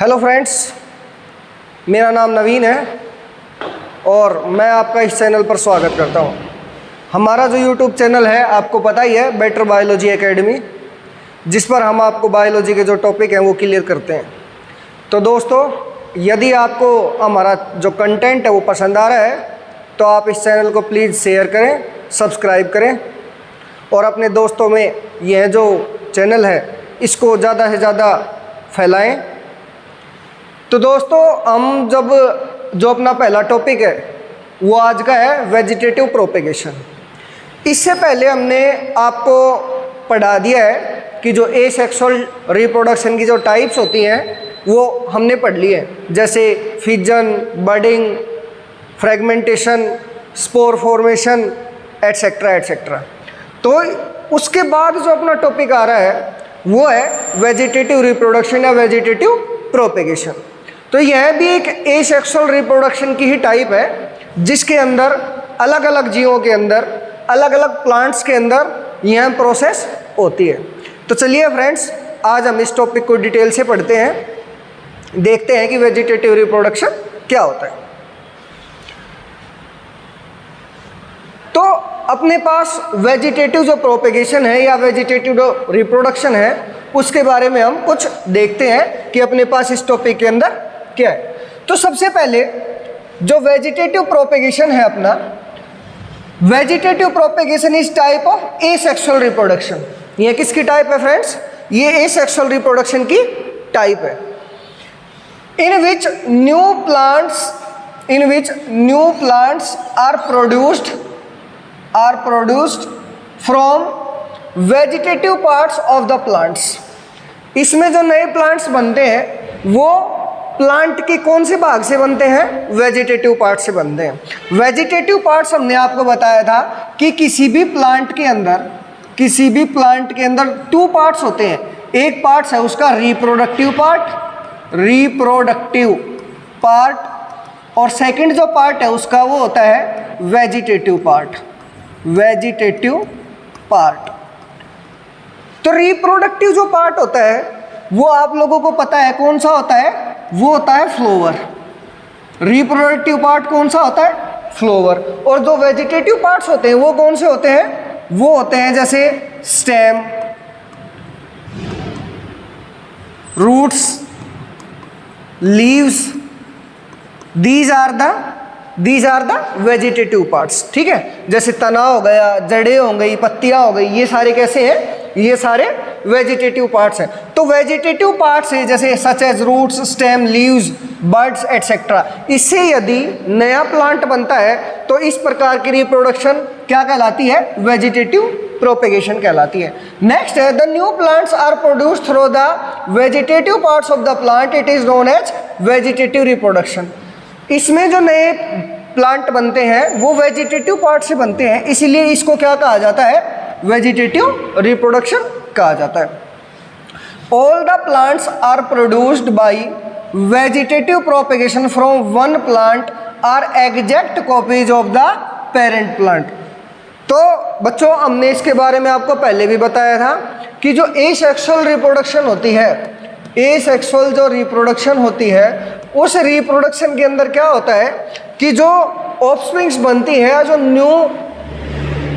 Hello friends, मेरा नाम नवीन है और मैं आपका इस चैनल पर स्वागत करता हूं। हमारा जो यूट्यूब चैनल है आपको पता ही है, बेटर बायोलॉजी एकेडमी, जिस पर हम आपको बायोलॉजी के जो टॉपिक हैं वो क्लियर करते हैं। तो दोस्तों, यदि आपको हमारा जो कंटेंट है वो पसंद आ रहा है तो आप इस चैनल को प्लीज़ शेयर करें, सब्सक्राइब करें और अपने दोस्तों में यह जो चैनल है इसको ज़्यादा से ज़्यादा फैलाएं। तो दोस्तों, हम जो अपना पहला टॉपिक है वो आज का है वेजिटेटिव प्रोपेगेशन। इससे पहले हमने आपको पढ़ा दिया है कि जो एसेक्सुअल रिप्रोडक्शन की जो टाइप्स होती हैं वो हमने पढ़ ली है, जैसे fission, budding, fragmentation, spore formation, etcetera etcetera. तो उसके बाद जो अपना टॉपिक आ रहा है वो है वेजिटेटिव रिप्रोडक्शन या वेजिटेटिव प्रोपेगेशन। तो यह भी एक एसेक्सुअल रिप्रोडक्शन की ही टाइप है, जिसके अंदर अलग अलग जीवों के अंदर, अलग अलग प्लांट्स के अंदर यह प्रोसेस होती है। तो चलिए फ्रेंड्स, आज हम इस टॉपिक को डिटेल से पढ़ते हैं, देखते हैं कि वेजिटेटिव रिप्रोडक्शन क्या होता है। तो अपने पास वेजिटेटिव जो प्रोपेगेशन है या वेजिटेटिव जो रिप्रोडक्शन है उसके बारे में हम कुछ देखते हैं कि अपने पास इस टॉपिक के अंदर क्या है। तो सबसे पहले जो वेजिटेटिव प्रोपेगेशन है अपना, vegetative propagation is type of asexual reproduction. ये किसकी टाइप है फ्रेंड्स? ये एसेक्सुअल रिप्रोडक्शन की टाइप है। In which new plants are produced from vegetative parts of the plants. इसमें जो नए प्लांट्स बनते हैं वो प्लांट के कौन से भाग से बनते हैं? वेजिटेटिव पार्ट से बनते हैं। वेजिटेटिव पार्ट्स हमने आपको बताया था कि किसी भी प्लांट के अंदर टू पार्ट्स होते हैं। एक पार्ट है उसका रिप्रोडक्टिव पार्ट और सेकंड जो पार्ट है उसका वो होता है वेजिटेटिव पार्ट। तो रिप्रोडक्टिव जो पार्ट होता है वो आप लोगों को पता है कौन सा होता है? वो होता है फ्लावर। रिप्रोडक्टिव पार्ट कौन सा होता है? फ्लावर। और जो वेजिटेटिव पार्ट्स होते हैं वो कौन से होते हैं? वो होते हैं जैसे stem, roots, leaves. These are the vegetative parts. ठीक है, जैसे तना हो गया, जड़ें हो गई, पत्तियां हो गई, ये सारे कैसे हैं? ये सारे वेजिटेटिव पार्ट्स हैं। तो वेजिटेटिव पार्ट्स है जैसे such as roots, stem, leaves, buds etcetera. इससे यदि नया प्लांट बनता है तो इस प्रकार की रिप्रोडक्शन क्या कहलाती है? वेजिटेटिव प्रोपेगेशन कहलाती है। नेक्स्ट है the new plants are produced through the vegetative parts of the plant, it is known as vegetative reproduction. इसमें जो नए प्लांट बनते हैं वो वेजिटेटिव पार्ट से बनते हैं, इसीलिए इसको क्या कहा जाता है? वेजिटेटिव रिप्रोडक्शन कहा जाता है। All the plants are produced by vegetative propagation from one plant are exact copies of the parent plant. तो बच्चों, हमने इसके बारे में आपको पहले भी बताया था कि जो एसेक्सुअल रिप्रोडक्शन होती है, एसेक्सुअल जो रिप्रोडक्शन होती है उस रिप्रोडक्शन के अंदर क्या होता है कि जो ऑफस्प्रिंग्स बनती है, जो न्यू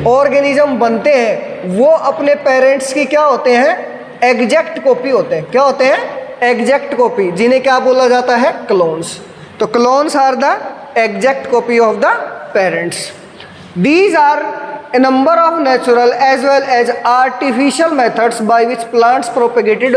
ऑर्गेनिज्म बनते हैं वो अपने पेरेंट्स की क्या होते हैं? एग्जैक्ट कॉपी होते हैं। क्या होते हैं? एग्जैक्ट कॉपी, जिन्हें क्या बोला जाता है? क्लोन्स। तो clones are the exact copy of the parents. These are a number of natural as well as artificial methods by which plants propagated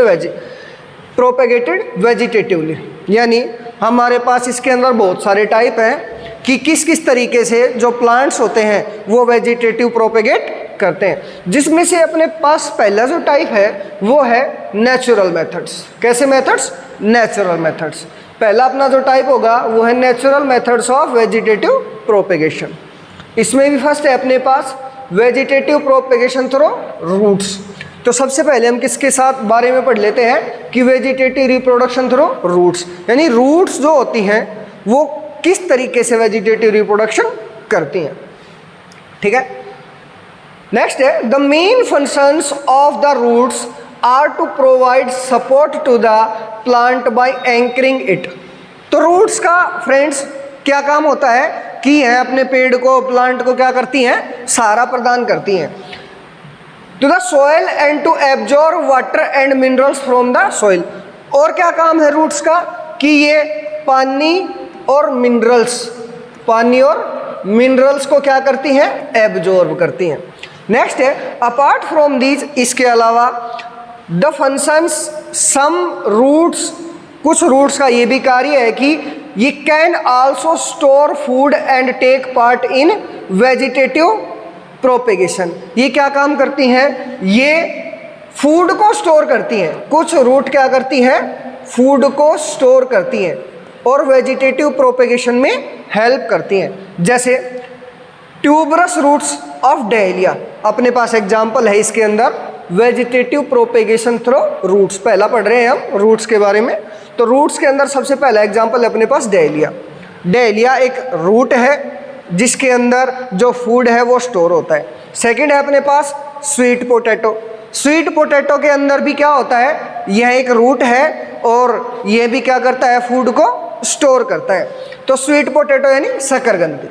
vegetatively। यानी हमारे पास इसके अंदर बहुत सारे टाइप हैं कि किस किस तरीके से जो प्लांट्स होते हैं वो वेजिटेटिव प्रोपेगेट करते हैं, जिसमें से अपने पास पहला जो टाइप है वो है नेचुरल मेथड्स। कैसे मेथड्स? Natural methods. पहला अपना जो टाइप होगा वो है natural methods of vegetative propagation. इसमें भी फर्स्ट है अपने पास वेजिटेटिव प्रोपेगेशन थ्रू रूट्स। तो सबसे पहले हम किसके साथ बारे में पढ़ लेते हैं कि वेजिटेटिव रिप्रोडक्शन थ्रू रूट्स, यानी रूट्स जो होती हैं वो किस तरीके से वेजिटेटिव रिप्रोडक्शन करती हैं। ठीक है, नेक्स्ट है the main functions of the roots are to provide support to the plant by anchoring it. तो रूट्स का फ्रेंड्स क्या काम होता है कि यह अपने पेड़ को, प्लांट को क्या करती हैं, सहारा प्रदान करती हैं to the soil and to absorb water and minerals from the soil. और क्या काम है रूट्स का कि ये पानी और मिनरल्स को क्या करती हैं, एब्जॉर्ब करती हैं। नेक्स्ट है अपार्ट फ्रॉम दीज, इसके अलावा द फंक्शंस सम रूट्स, कुछ रूट्स का ये भी कार्य है कि ये can also store food and take part in vegetative propagation. ये क्या काम करती हैं, ये फूड को स्टोर करती हैं। कुछ रूट क्या करती हैं, फूड को स्टोर करती हैं और वेजिटेटिव प्रोपेगेशन में हेल्प करती हैं। जैसे ट्यूबरस रूट्स ऑफ डहेलिया, अपने पास एग्जाम्पल है इसके अंदर, वेजिटेटिव प्रोपेगेशन थ्रू रूट्स। पहला पढ़ रहे हैं हम रूट्स के बारे में। तो रूट्स के अंदर सबसे पहला एग्जाम्पल है अपने पास डहेलिया। डहेलिया एक रूट है जिसके अंदर जो फूड है वो स्टोर होता है। सेकंड है अपने पास स्वीट पोटैटो। स्वीट पोटैटो के अंदर भी क्या होता है, यह एक रूट है और यह भी क्या करता है, फूड को स्टोर करता है। तो स्वीट पोटैटो यानी शकरकंदी,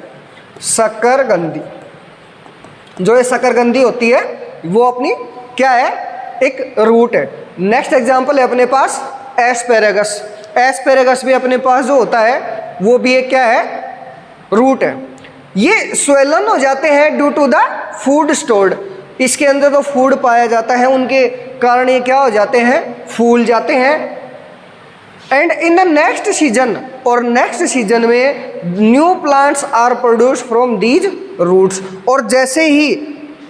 जो ये शकरकंदी होती है वो अपनी क्या है, एक रूट है। नेक्स्ट एग्जांपल है अपने पास एस्पेरेगस। एस्पेरेगस भी अपने पास जो होता है वो भी एक क्या है, रूट है। ये स्वेलन हो जाते हैं due to the food stored. इसके अंदर जो फूड पाया जाता है उनके कारण ये क्या हो जाते हैं, फूल जाते हैं। And in the next season, और नेक्स्ट सीजन में new plants are produce from these roots. और जैसे ही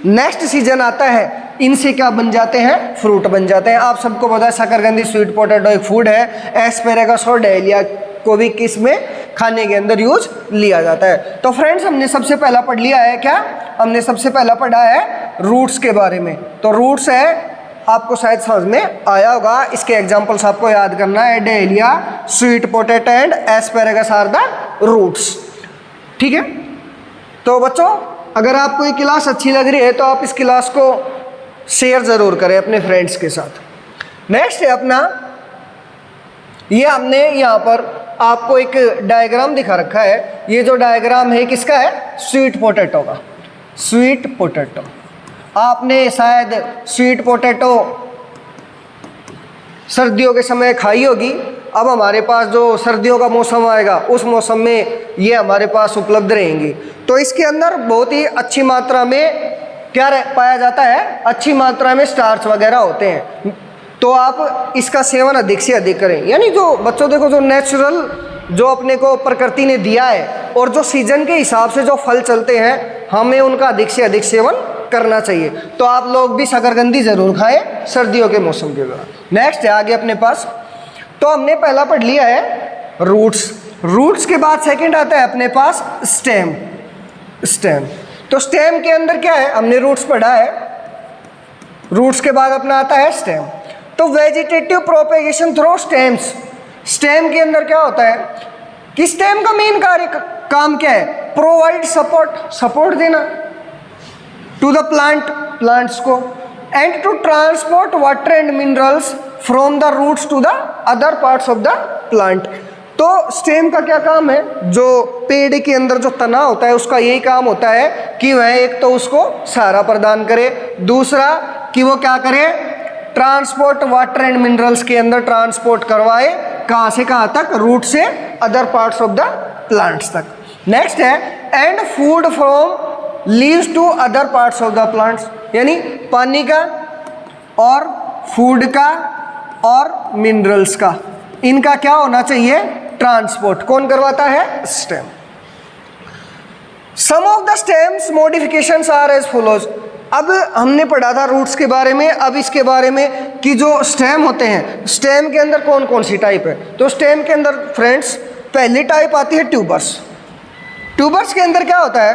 नेक्स्ट सीजन आता है इनसे क्या बन जाते हैं, फ्रूट बन जाते हैं। आप सबको पता है शकरकंदी, स्वीट पोटैटो एक फूड है। एस्पेरेगस और डहेलिया को भी किस में, खाने के अंदर यूज लिया जाता है। तो फ्रेंड्स हमने सबसे पहला पढ़ लिया है क्या, हमने सबसे पहला पढ़ा है रूट्स के बारे में। तो रूट्स है, आपको शायद समझ में आया होगा। इसके एग्जांपल्स आपको याद करना है, dahlia, sweet potato and asparagus are the roots. ठीक है। तो बच्चों अगर आपको ये क्लास अच्छी लग रही है तो आप इस क्लास को शेयर ज़रूर करें अपने फ्रेंड्स के साथ। नेक्स्ट है अपना, ये हमने यहाँ पर आपको एक डायग्राम दिखा रखा है। ये जो डायग्राम है किसका है, स्वीट पोटैटो का। स्वीट पोटैटो, आपने शायद स्वीट पोटैटो सर्दियों के समय खाई होगी। अब हमारे पास जो सर्दियों का मौसम आएगा उस मौसम में ये हमारे पास उपलब्ध रहेंगी। तो इसके अंदर बहुत ही अच्छी मात्रा में क्या पाया जाता है, अच्छी मात्रा में स्टार्च वगैरह होते हैं। तो आप इसका सेवन अधिक से अधिक करें। यानी जो बच्चों देखो, जो नेचुरल जो अपने को प्रकृति ने दिया है और जो सीजन के हिसाब से जो फल चलते हैं, हमें उनका अधिक से अधिक सेवन करना चाहिए। तो आप लोग भी शकरकंदी ज़रूर खाएं सर्दियों के मौसम के दौरान। नेक्स्ट है आगे अपने पास, तो हमने पहला पढ़ लिया है रूट्स। रूट्स के बाद सेकंड आता है अपने पास स्टेम। तो स्टेम के अंदर क्या है, हमने रूट्स पढ़ा है, रूट्स के बाद अपना आता है स्टेम। तो vegetative propagation through stems. Stem के अंदर क्या होता है कि स्टेम का मेन काम क्या है, प्रोवाइड सपोर्ट देना टू द प्लांट्स को, and to transport water and minerals from the roots to the other parts of the plant. तो स्टेम का क्या काम है, जो पेड़ के अंदर जो तना होता है उसका यही काम होता है कि वह एक तो उसको सहारा प्रदान करे, दूसरा कि वो क्या करे, ट्रांसपोर्ट वाटर एंड मिनरल्स के अंदर ट्रांसपोर्ट करवाए, कहाँ से कहाँ तक, रूट से other parts of the plants तक। नेक्स्ट है and food from leaves to other parts of the plants, यानी पानी का और फूड का और मिनरल्स का, इनका क्या होना चाहिए, ट्रांसपोर्ट। कौन करवाता है, stem. Some of the stems modifications are as follows. अब हमने पढ़ा था रूट्स के बारे में, अब इसके बारे में कि जो स्टेम होते हैं, स्टेम के अंदर कौन कौन सी टाइप है। तो स्टेम के अंदर फ्रेंड्स पहली टाइप आती है ट्यूबर्स। ट्यूबर्स के अंदर क्या होता है,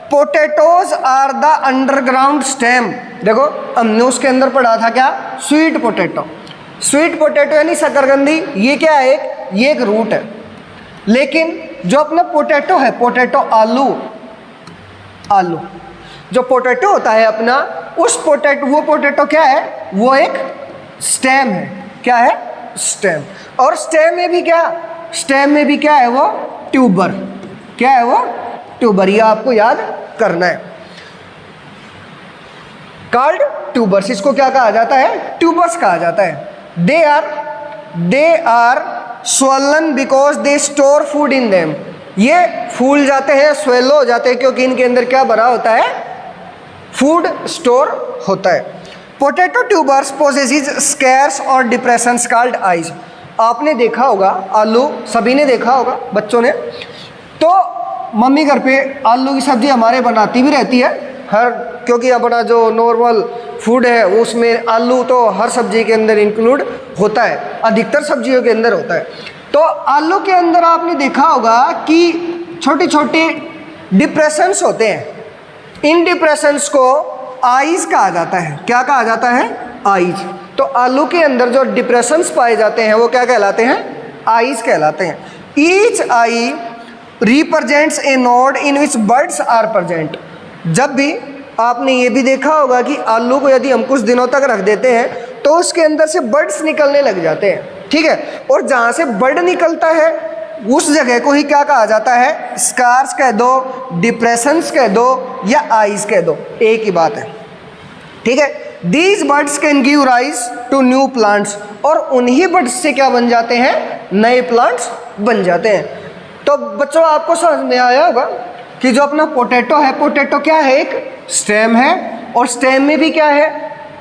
potatoes are the underground stem. देखो हमने उसके अंदर पढ़ा था क्या, स्वीट पोटैटो। स्वीट पोटैटो यानी शकरकंदी, ये क्या है, ये एक रूट है। लेकिन जो अपना पोटैटो है, पोटैटो आलू जो पोटैटो होता है अपना, उस पोटैटो, वो पोटैटो क्या है, वो एक स्टेम है। क्या है, स्टेम। और स्टेम में भी क्या, स्टेम में भी क्या है वो, ट्यूबर। क्या है वो, ट्यूबर। ये आपको याद करना है। कॉल्ड ट्यूबर्स, इसको क्या कहा जाता है, ट्यूबर्स कहा जाता है। They are swollen because they store food in them. ये फूल जाते हैं, स्वेलो हो जाते हैं, क्योंकि इनके अंदर क्या भरा होता है, फूड स्टोर होता है। पोटैटो ट्यूबर्स पोजेसिस स्कैर्स और डिप्रेशंस कॉल्ड आइज। आपने देखा होगा आलू, सभी ने देखा होगा बच्चों ने, तो मम्मी घर पे आलू की सब्जी हमारे बनाती भी रहती है हर, क्योंकि अपना जो नॉर्मल फूड है उसमें आलू तो हर सब्जी के अंदर इंक्लूड होता है, अधिकतर सब्जियों के अंदर होता है। तो आलू के अंदर आपने देखा होगा कि छोटे छोटे डिप्रेशंस होते हैं। इन डिप्रेशंस को आइज कहा जाता है। क्या कहा जाता है, आइज। तो आलू के अंदर जो डिप्रेशंस पाए जाते हैं वो क्या कहलाते हैं, आइज कहलाते हैं। Each eye represents a node in which birds are present. जब भी आपने ये भी देखा होगा कि आलू को यदि हम कुछ दिनों तक रख देते हैं तो उसके अंदर से बर्ड्स निकलने लग जाते हैं, ठीक है। और जहाँ से बर्ड निकलता है उस जगह को ही क्या कहा जाता है, स्कार्स कह दो, डिप्रेशंस कह दो या आइज कह दो, एक ही बात है, ठीक है। These birds can give rise to new plants. और उन्हीं बर्ड्स से क्या बन जाते हैं, नए प्लांट्स बन जाते हैं। तो बच्चों आपको समझ में आया होगा कि जो अपना पोटैटो है, पोटैटो क्या है, एक स्टेम है, और स्टेम में भी क्या है,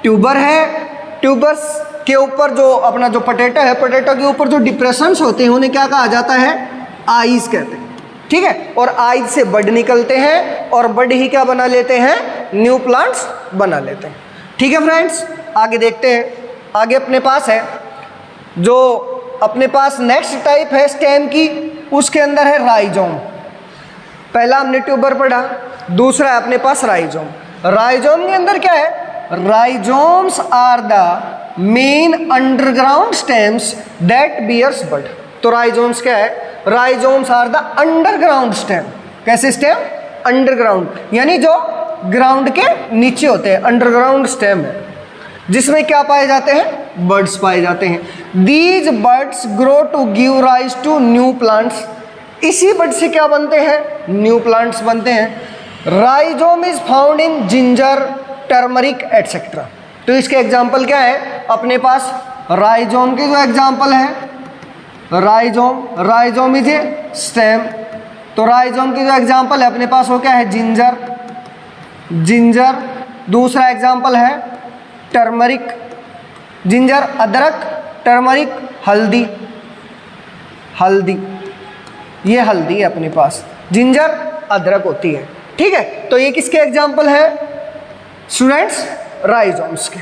ट्यूबर है। ट्यूबर्स के ऊपर जो अपना जो पोटैटो है, पोटैटो के ऊपर जो डिप्रेशंस होते हैं उन्हें क्या कहा जाता है, आइज कहते हैं, ठीक है। और आइज से बड निकलते हैं और बड ही क्या बना लेते हैं, न्यू प्लांट्स बना लेते हैं, ठीक है फ्रेंड्स। आगे देखते हैं, आगे अपने पास है जो अपने पास नेक्स्ट टाइप है स्टेम की, उसके अंदर है राइजोम। पहला हमने ट्यूबर पढ़ा, दूसरा है अपने पास राइजोम। राइजोम के अंदर क्या है, rhizomes are the main underground stems that bears bud. तो राइजोम्स क्या है, rhizomes are the underground stem. कैसे स्टेम, अंडरग्राउंड, यानी जो ग्राउंड के नीचे होते हैं, अंडरग्राउंड स्टेम है, जिसमें क्या पाए जाते हैं, बर्ड्स पाए जाते हैं। These birds grow to give rise to new plants. इसी बर्ड से क्या बनते हैं, न्यू प्लांट्स बनते हैं। Rhizome is found in ginger, turmeric etcetera. तो इसके एग्जाम्पल क्या है, अपने पास राइजोम के जो एग्जाम्पल है, rhizome, rhizome is a stem. तो राइजोम की जो एग्जाम्पल है अपने पास वो क्या है, जिंजर, जिंजर। दूसरा एग्जाम्पल है टर्मरिक, जिंजर अदरक, टर्मरिक हल्दी, हल्दी, ये हल्दी है अपने पास, जिंजर अदरक होती है, ठीक है। तो ये किसके एग्जाम्पल है स्टूडेंट्स, राइजोम्स के।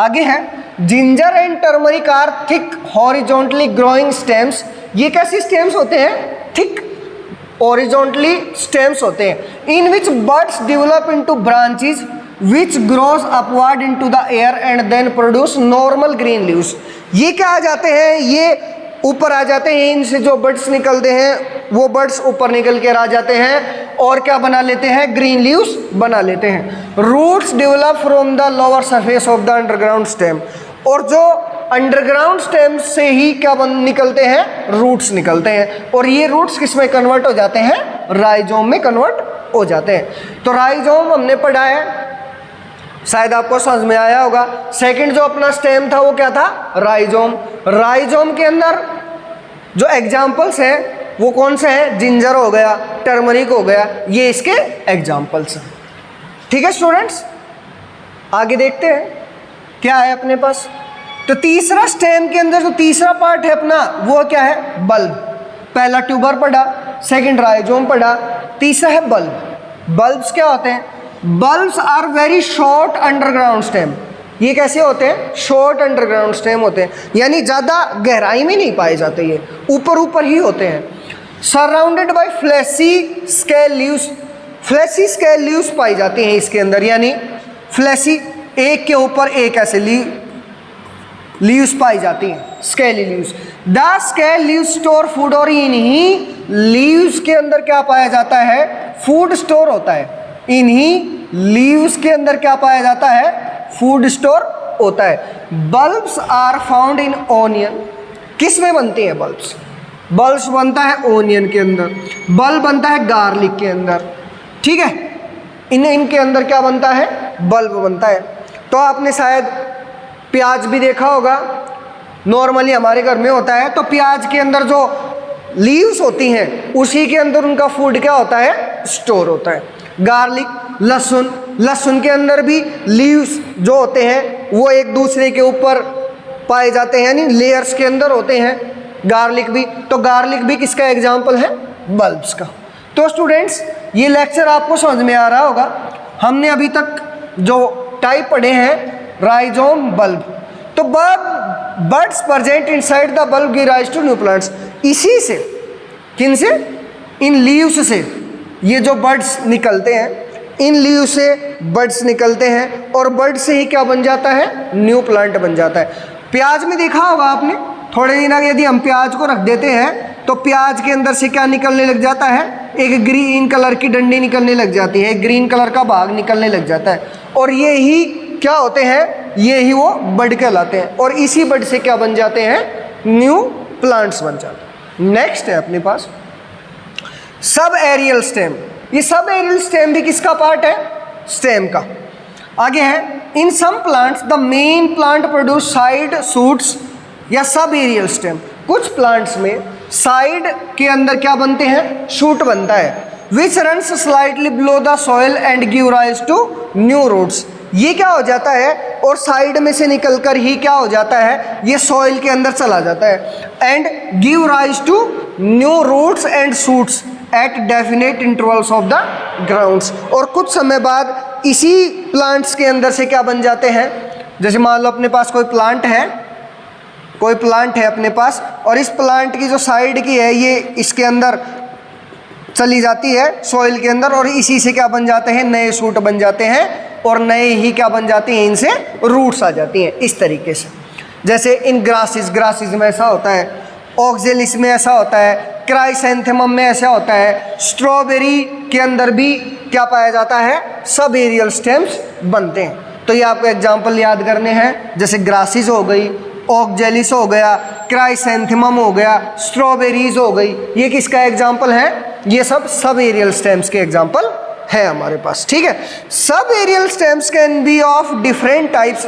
आगे है ginger and turmeric are thick horizontally growing stems. ये कैसे स्टेम्स होते हैं, थिक हॉरिजॉन्टली स्टेम्स होते हैं, in which buds develop into branches which grows upward into the air and then produce normal green leaves. ये क्या आ जाते हैं, ये ऊपर आ जाते हैं, इनसे जो बर्ड्स निकलते हैं वो बर्ड्स ऊपर निकल कर आ जाते हैं और क्या बना लेते हैं, ग्रीन लीव्स बना लेते हैं। Roots develop from the lower surface of the underground stem. और जो अंडरग्राउंड स्टेम से ही क्या निकलते हैं, रूट्स निकलते हैं, और ये रूट्स किस में कन्वर्ट हो जाते हैं, राइजोम में कन्वर्ट हो जाते हैं। तो राइजोम हमने पढ़ा है, शायद आपको समझ में आया होगा। सेकंड जो अपना स्टेम था वो क्या था, राइजोम। राइजोम के अंदर जो एग्जाम्पल्स हैं वो कौन से हैं, जिंजर हो गया, टर्मरिक हो गया, ये इसके एग्जाम्पल्स हैं, ठीक है स्टूडेंट्स। आगे देखते हैं क्या है अपने पास। तो तीसरा स्टेम के अंदर जो तीसरा पार्ट है अपना वो क्या है, बल्ब। पहला ट्यूबर पढ़ा, सेकंड राइजोम पढ़ा, तीसरा है बल्ब। बल्ब्स क्या होते हैं, bulbs are very short underground stem. ये कैसे होते हैं, शॉर्ट अंडरग्राउंड स्टेम होते हैं, यानी ज़्यादा गहराई में नहीं पाए जाते, ये ऊपर ऊपर ही होते हैं। Surrounded by fleshy scale leaves. Fleshy scale leaves पाई जाती हैं इसके अंदर, यानी फ्लैशी, एक के ऊपर एक ऐसे लीव्स पाई जाती हैं, scaly leaves. The scale leaves store food. और इन्हीं लीव्स के अंदर क्या पाया जाता है, फूड स्टोर होता है। इन्हीं लीव्स के अंदर क्या पाया जाता है, फूड स्टोर होता है। Bulbs are found in onion, किस में बनते हैं बल्ब्स? बल्ब्स बनता है ओनियन के अंदर, बल्ब बनता है गार्लिक के अंदर, ठीक है। इनके अंदर क्या बनता है? बल्ब बनता है। तो आपने शायद प्याज भी देखा होगा, नॉर्मली हमारे घर में होता है, तो प्याज के अंदर जो लीव्स होती हैं उसी के अंदर उनका फूड क्या होता है? स्टोर होता है। गार्लिक, लहसुन, लहसुन के अंदर भी लीव्स जो होते हैं वो एक दूसरे के ऊपर पाए जाते हैं, यानी लेयर्स के अंदर होते हैं। गार्लिक भी, तो गार्लिक भी किसका एग्जाम्पल है? बल्ब्स का। तो स्टूडेंट्स, ये लेक्चर आपको समझ में आ रहा होगा। हमने अभी तक जो टाइप पढ़े हैं राइजोम, बल्ब। तो birds present inside the bulb give rise to new plants. इसी से, किन से? इन लीव्स से ये जो बर्ड्स निकलते हैं, इन लीव से बर्ड्स निकलते हैं और बर्ड से ही क्या बन जाता है? न्यू प्लांट बन जाता है। प्याज में देखा होगा आपने, थोड़े दिन आगे यदि हम प्याज को रख देते हैं तो प्याज के अंदर से क्या निकलने लग जाता है? एक ग्रीन कलर की डंडी निकलने लग जाती है, एक ग्रीन कलर का भाग निकलने लग जाता है, और ये ही क्या होते हैं? ये ही वो बर्ड कहलाते हैं, और इसी बर्ड से क्या बन जाते हैं? न्यू प्लांट्स बन जाते हैं। नेक्स्ट है अपने पास सब एरियल स्टेम। ये सब एरियल स्टेम भी किसका पार्ट है? स्टेम का। आगे है in some plants the main plant produce side shoots या सब एरियल स्टेम। कुछ प्लांट्स में साइड के अंदर क्या बनते हैं? शूट बनता है, which runs slightly below the soil and give rise to new roots. ये क्या हो जाता है? और साइड में से निकलकर ही क्या हो जाता है? ये सॉइल के अंदर चला जाता है, and give rise to new roots and shoots at definite intervals of the grounds. और कुछ समय बाद इसी प्लांट्स के अंदर से क्या बन जाते हैं? जैसे मान लो अपने पास कोई प्लांट है, कोई प्लांट है अपने पास, और इस प्लांट की जो साइड की है ये इसके अंदर चली जाती है सॉइल के अंदर, और इसी से क्या बन जाते हैं? नए शूट बन जाते हैं, और नए ही क्या बन जाती हैं? इनसे रूट्स आ जाती हैं। इस तरीके से जैसे इन ग्रासिस में ऐसा होता है, ऑक्जेलिस में ऐसा होता है, क्राइसैंथेमम में ऐसा होता है, स्ट्रॉबेरी के अंदर भी क्या पाया जाता है? सब एरियल स्टेम्स बनते हैं। तो ये आपको एग्जाम्पल याद करने हैं, जैसे ग्रासिस हो गई, ऑक्जेलिस हो गया, क्राइसैंथेमम हो गया, स्ट्रॉबेरीज हो गई। ये किसका एग्जाम्पल है? ये सब एरियल स्टेम्स के एग्जाम्पल है हमारे पास, ठीक है। Sub aerial stems can be of different types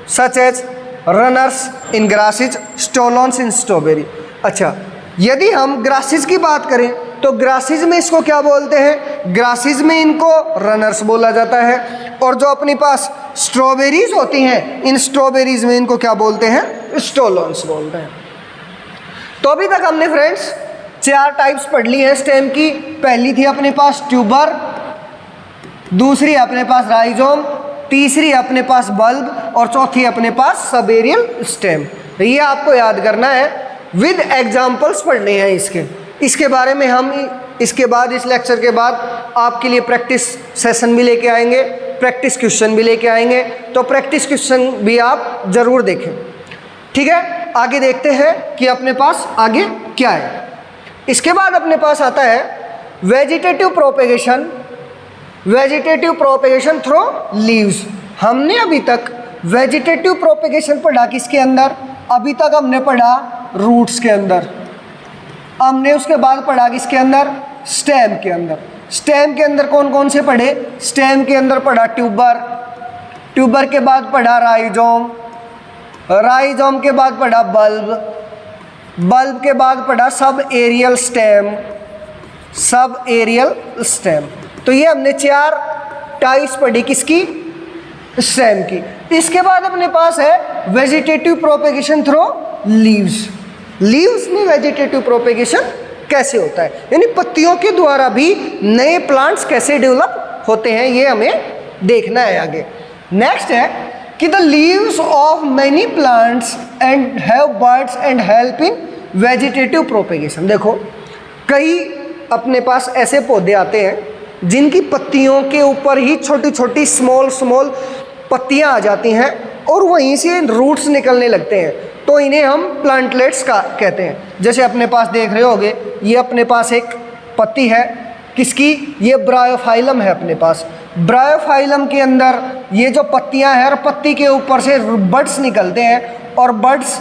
such as runners in grasses, stolons in strawberry. अच्छा, यदि हम ग्रासिस की बात करें तो ग्रासिस में इसको क्या बोलते हैं? ग्रासिस में इनको रनर्स बोला जाता है, और जो अपने पास स्ट्रॉबेरीज होती हैं, इन स्ट्रॉबेरीज में इनको क्या बोलते हैं? स्टोलॉन्स बोलते हैं। तो अभी तक हमने फ्रेंड्स 4 टाइप्स पढ़ ली है स्टेम की। पहली थी अपने पास ट्यूबर, दूसरी अपने पास राइजोम, तीसरी अपने पास बल्ब, और चौथी अपने पास सब एरियल स्टेम। तो ये आपको याद करना है, विद एग्जाम्पल्स पढ़ने हैं इसके बारे में। हम इसके बाद, इस लेक्चर के बाद आपके लिए प्रैक्टिस सेशन भी लेके आएंगे, प्रैक्टिस क्वेश्चन भी लेके आएंगे, तो प्रैक्टिस क्वेश्चन भी आप ज़रूर देखें, ठीक है। आगे देखते हैं कि अपने पास आगे क्या है। इसके बाद अपने पास आता है वेजिटेटिव प्रोपेगेशन थ्रू लीव्स। हमने अभी तक वेजिटेटिव प्रोपेगेशन पढ़ा किसके अंदर? अभी तक हमने पढ़ा रूट्स के अंदर। हमने उसके बाद पढ़ा किसके अंदर? स्टेम के अंदर। स्टेम के अंदर कौन कौन से पढ़े? स्टेम के अंदर पढ़ा ट्यूबर के बाद पढ़ा राइजोम के बाद पढ़ा बल्ब के बाद पढ़ा सब एरियल स्टेम। तो ये हमने 4 टाइप्स पढ़ी किसकी? स्टेम की। इसके बाद अपने पास है वेजिटेटिव प्रोपेगेशन थ्रू लीव्स में वेजिटेटिव प्रोपेगेशन कैसे होता है, यानी पत्तियों के द्वारा भी नए प्लांट्स कैसे डेवलप होते हैं, ये हमें देखना है आगे। नेक्स्ट है कि the leaves of many plants and have birds and help in vegetative propagation. देखो, कई अपने पास ऐसे पौधे आते हैं जिनकी पत्तियों के ऊपर ही छोटी छोटी स्मॉल पत्तियां आ जाती हैं और वहीं से रूट्स निकलने लगते हैं, तो इन्हें हम प्लांटलेट्स का कहते हैं। जैसे अपने पास देख रहे होगे, ये अपने पास एक पत्ती है किसकी? ये ब्रायोफाइलम है अपने पास। ब्रायोफाइलम के अंदर ये जो पत्तियां हैं और पत्ती के ऊपर से बड्स निकलते हैं और बड्स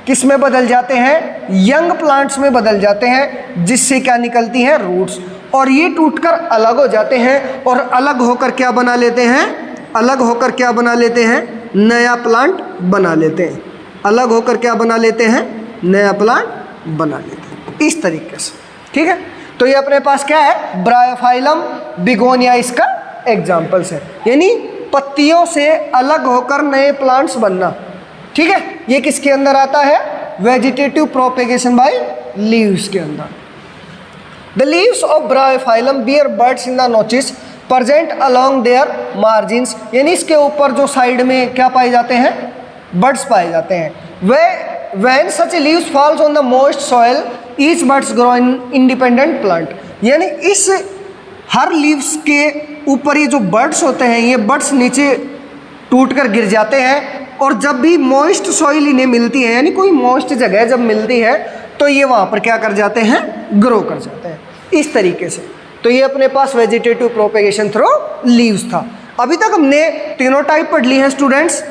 किस में बदल जाते हैं, यंग प्लांट्स में बदल जाते हैं, जिससे क्या निकलती हैं, रूट्स। और ये टूटकर अलग हो जाते हैं और अलग होकर क्या बना लेते हैं, अलग होकर क्या बना लेते हैं, नया प्लांट बना लेते हैं। अलग होकर क्या बना लेते हैं, नया प्लांट बना लेते हैं, इस तरीके से। ठीक है, तो ये अपने पास क्या है, ब्रायोफाइलम, बिगोनिया इसका एग्जाम्पल्स है, यानी पत्तियों से अलग होकर नए प्लांट्स बनना। ठीक है, ये किसके अंदर आता है, वेजिटेटिव प्रोपेगेशन बाय लीव्स के अंदर। The leaves of bryophyllum bear buds in the notches present along their margins, यानी इसके ऊपर जो साइड में क्या पाए जाते हैं, बड्स पाए जाते हैं। When such leaves falls on the moist soil each buds grow in independent plant, यानी इस हर लीव्स के ऊपर ये जो बड्स होते हैं, ये बड्स नीचे टूटकर गिर जाते हैं और जब भी मॉइस्ट सॉइल इन्हें मिलती है, यानी कोई मॉइस्ट जगह जब मिलती है तो ये वहाँ पर क्या कर जाते हैं, ग्रो कर जाते हैं, इस तरीके से। तो ये अपने पास वेजिटेटिव प्रोपेगेशन थ्रू लीव्स था। अभी तक हमने तीनों टाइप पढ़ ली हैं स्टूडेंट्स,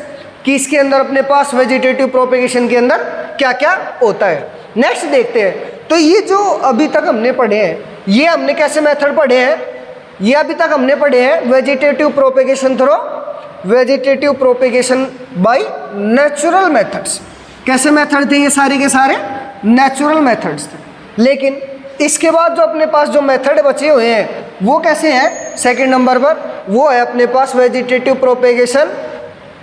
कि इसके अंदर अपने पास वेजिटेटिव प्रोपेगेशन के अंदर क्या क्या होता है। नेक्स्ट देखते हैं, तो ये जो अभी तक हमने पढ़े हैं, ये हमने कैसे मेथड पढ़े हैं, ये अभी तक हमने पढ़े हैं vegetative propagation through vegetative propagation by natural methods. कैसे मेथड थे ये सारे के सारे, नेचुरल मेथड्स थे। लेकिन इसके बाद जो अपने पास जो मेथड बचे हुए हैं वो कैसे हैं, सेकंड नंबर पर वो है अपने पास vegetative propagation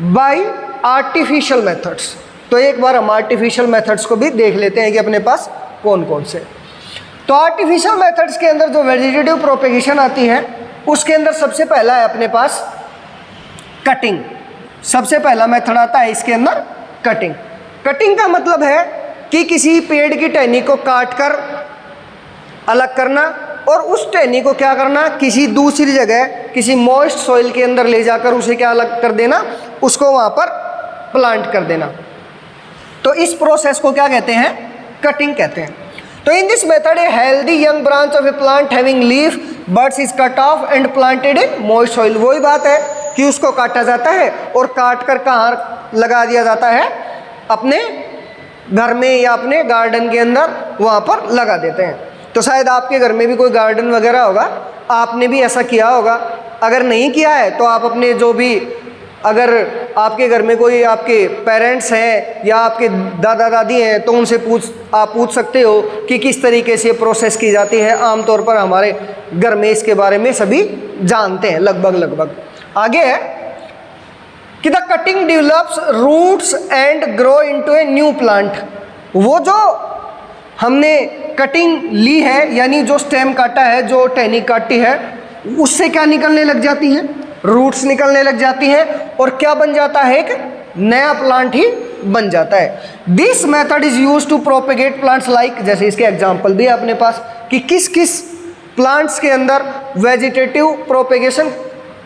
by artificial methods. तो एक बार हम आर्टिफिशियल मेथड्स को भी देख लेते हैं कि अपने पास कौन कौन से। तो आर्टिफिशियल मेथड्स के अंदर जो वेजिटेटिव प्रोपेगेशन आती है, उसके अंदर सबसे पहला है अपने पास कटिंग। सबसे पहला मेथड आता है इसके अंदर कटिंग। कटिंग का मतलब है कि किसी पेड़ की टहनी को काट कर अलग करना और उस टहनी को क्या करना, किसी दूसरी जगह, किसी मॉइस्ट सॉइल के अंदर ले जाकर उसे क्या अलग कर देना, उसको वहाँ पर प्लांट कर देना। तो इस प्रोसेस को क्या कहते हैं, कटिंग कहते हैं। तो in this method a healthy young branch of A plant having leaf buds is cut off and planted in moist soil. वही बात है कि उसको काटा जाता है और काट कर कहाँ लगा दिया जाता है, अपने घर में या अपने गार्डन के अंदर वहाँ पर लगा देते हैं। तो शायद आपके घर में भी कोई गार्डन वगैरह होगा, आपने भी ऐसा किया होगा। अगर नहीं किया है तो आप अपने जो भी, अगर आपके घर में कोई आपके पेरेंट्स हैं या आपके दादा दादी हैं तो उनसे आप पूछ सकते हो कि किस तरीके से ये प्रोसेस की जाती है। आमतौर पर हमारे घर में इसके बारे में सभी जानते हैं लगभग। आगे है कि the cutting develops roots and grow into a new plant. वो जो हमने कटिंग ली है, यानी जो स्टेम काटा है, जो टहनी काटी है, उससे क्या निकलने लग जाती हैं, रूट्स निकलने लग जाती हैं और क्या बन जाता है, एक नया प्लांट ही बन जाता है। This method is use to propagate plants like, जैसे इसके एग्जाम्पल भी है अपने पास कि किस किस प्लांट्स के अंदर वेजिटेटिव प्रोपेगेशन